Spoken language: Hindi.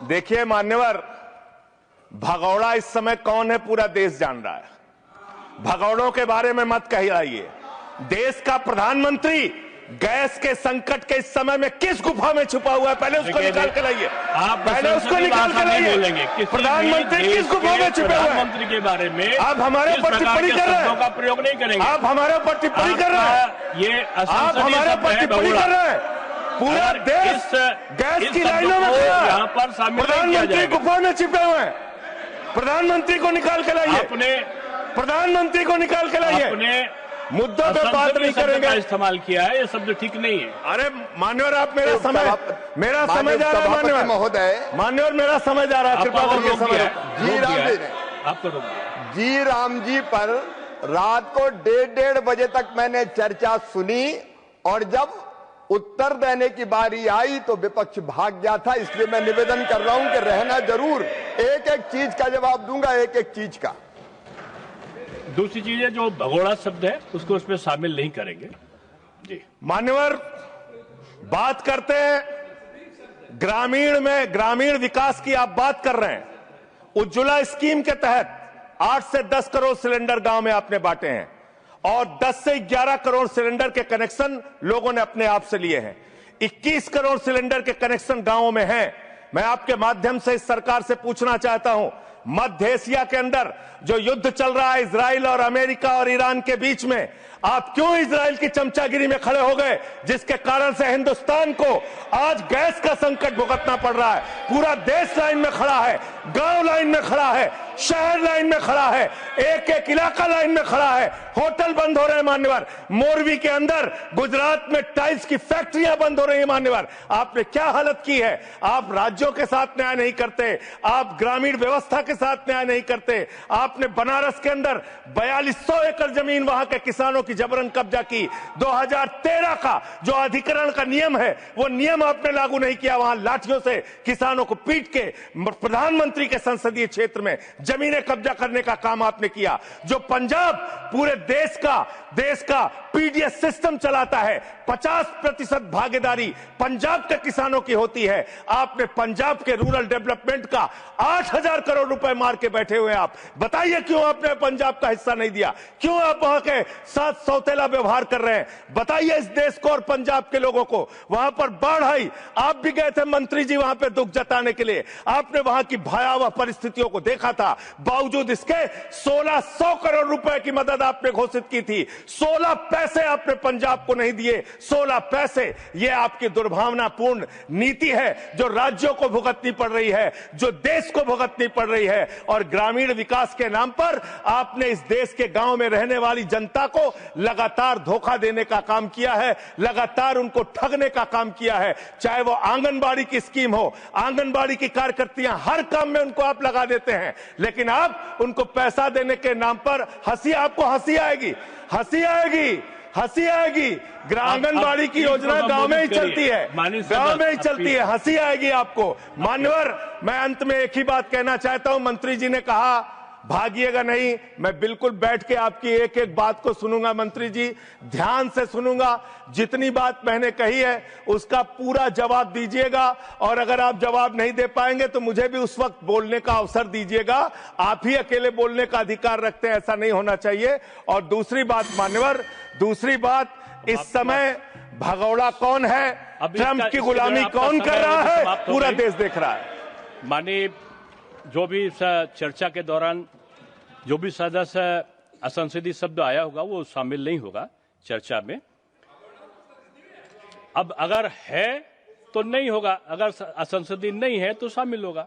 देखिए मान्यवर, भगौड़ा इस समय कौन है पूरा देश जान रहा है। भगौड़ों के बारे में मत कहिए। देश का प्रधानमंत्री गैस के संकट के इस समय में किस गुफा में छुपा हुआ है, पहले उसको निकाल के लाइए। पहले उसको निकाल के लाइए। प्रधानमंत्री किस गुफा में छुपे हुए हैं? प्रधानमंत्री के बारे में आप हमारे ऊपर टिप्पणी कर रहे हैं, का प्रयोग नहीं करेंगे। आप हमारे ऊपर टिप्पणी कर रहे हैं, ये आप हमारे ऊपर टिप्पणी कर रहे हैं। पूरा देश गैस की लाइनों में खड़ा है, प्रधानमंत्री गुफा में छिपे हुए हैं। प्रधानमंत्री को निकाल के लाइए, प्रधानमंत्री को निकाल के लाइए। मुद्दों पे बात नहीं करेंगे। इस्तेमाल किया है, ये शब्द ठीक नहीं है। अरे मान्यवर, आप मेरा समय जा रहा है। मान्यवर महोदय, मान्यवर मेरा समय जा रहा है, कृपा करके समय। जी राम जी पर रात को 1:30 बजे तक मैंने चर्चा सुनी और जब उत्तर देने की बारी आई तो विपक्ष भाग गया था। इसलिए मैं निवेदन कर रहा हूं कि रहना जरूर, एक एक चीज का जवाब दूंगा, एक एक चीज का। दूसरी चीज है, जो भगोड़ा शब्द है उसको उसमें शामिल नहीं करेंगे। जी मान्यवर, बात करते हैं ग्रामीण विकास की आप बात कर रहे हैं। उज्ज्वला स्कीम के तहत 8 से 10 करोड़ सिलेंडर गांव में आपने बांटे हैं और 10 से 11 करोड़ सिलेंडर के कनेक्शन लोगों ने अपने आप से लिए हैं। 21 करोड़ सिलेंडर के कनेक्शन गांवों में हैं। मैं आपके माध्यम से इस सरकार से पूछना चाहता हूं, मध्य एशिया के अंदर जो युद्ध चल रहा है इजराइल और अमेरिका और ईरान के बीच में, आप क्यों इजराइल की चमचागिरी में खड़े हो गए, जिसके कारण से हिंदुस्तान को आज गैस का संकट भुगतना पड़ रहा है। पूरा देश लाइन में खड़ा है, गांव लाइन में खड़ा है, शहर लाइन में खड़ा है, एक एक इलाका लाइन में खड़ा है। होटल बंद हो रहे हैं मान्यवर, मोरवी के अंदर गुजरात में टाइल्स की फैक्ट्रियां बंद हो रही है मान्यवर। आपने क्या हालत की है। आप राज्यों के साथ न्याय नहीं करते, आप ग्रामीण व्यवस्था के साथ न्याय नहीं करते। आपने बनारस के अंदर 4200 एकड़ जमीन वहां के किसानों की जबरन कब्जा की। 2013 का जो अधिकरण का नियम है, वो नियम आपने लागू नहीं किया। वहां लाठियों से किसानों को पीट के प्रधानमंत्री के संसदीय क्षेत्र में जमीनें कब्जा करने का काम आपने किया। जो पंजाब पूरे देश का पीडीएस सिस्टम चलाता है, 50% भागीदारी पंजाब के किसानों की होती है। आपने पंजाब के रूरल डेवलपमेंट का 8000 करोड़ रुपए मार के बैठे हुए। आप बताइए क्यों आपने पंजाब का हिस्सा नहीं दिया, क्यों आप वहां के साथ सौतेला व्यवहार कर रहे हैं। बताइए इस देश को और पंजाब के लोगों को। वहां पर बाढ़ आई, आप भी गए थे मंत्री जी वहां पे दुख जताने के लिए। आपने वहां की भयावह परिस्थितियों को देखा था। बावजूद इसके 1600 करोड़ रुपए की मदद आपने घोषित की थी, 16 पैसे आपने पंजाब को नहीं दिए। 16 पैसे। यह आपकी दुर्भावनापूर्ण नीति है जो राज्यों को भुगतनी पड़ रही है, जो देश को भुगतनी पड़ रही है। और ग्रामीण विकास के नाम पर आपने इस देश के गांव में रहने वाली जनता को लगातार धोखा देने का काम किया है, लगातार उनको ठगने का काम किया है। चाहे वो आंगनबाड़ी की स्कीम हो, आंगनबाड़ी की कार्यकर्तियां, हर काम में उनको आप लगा देते हैं, लेकिन आप उनको पैसा देने के नाम पर आपको हंसी आएगी, हंसी आएगी, हंसी आएगी। आंगनबाड़ी की योजना गांव में ही चलती है, गांव में ही चलती है, हंसी आएगी आपको। मान्यवर, मैं अंत में एक ही बात कहना चाहता हूं। मंत्री जी ने कहा भागिएगा नहीं, मैं बिल्कुल बैठ के आपकी एक एक बात को सुनूंगा। मंत्री जी, ध्यान से सुनूंगा। जितनी बात मैंने कही है उसका पूरा जवाब दीजिएगा, और अगर आप जवाब नहीं दे पाएंगे तो मुझे भी उस वक्त बोलने का अवसर दीजिएगा। आप ही अकेले बोलने का अधिकार रखते हैं, ऐसा नहीं होना चाहिए। और दूसरी बात मान्यवर, दूसरी बात, इस समय भगौड़ा कौन है, ट्रंप की गुलामी कौन कर रहा है, पूरा देश देख रहा है। माननीय, जो भी इस चर्चा के दौरान जो भी सदस्य असंसदीय शब्द आया होगा वो शामिल नहीं होगा चर्चा में। अब अगर है तो नहीं होगा, अगर असंसदीय नहीं है तो शामिल होगा।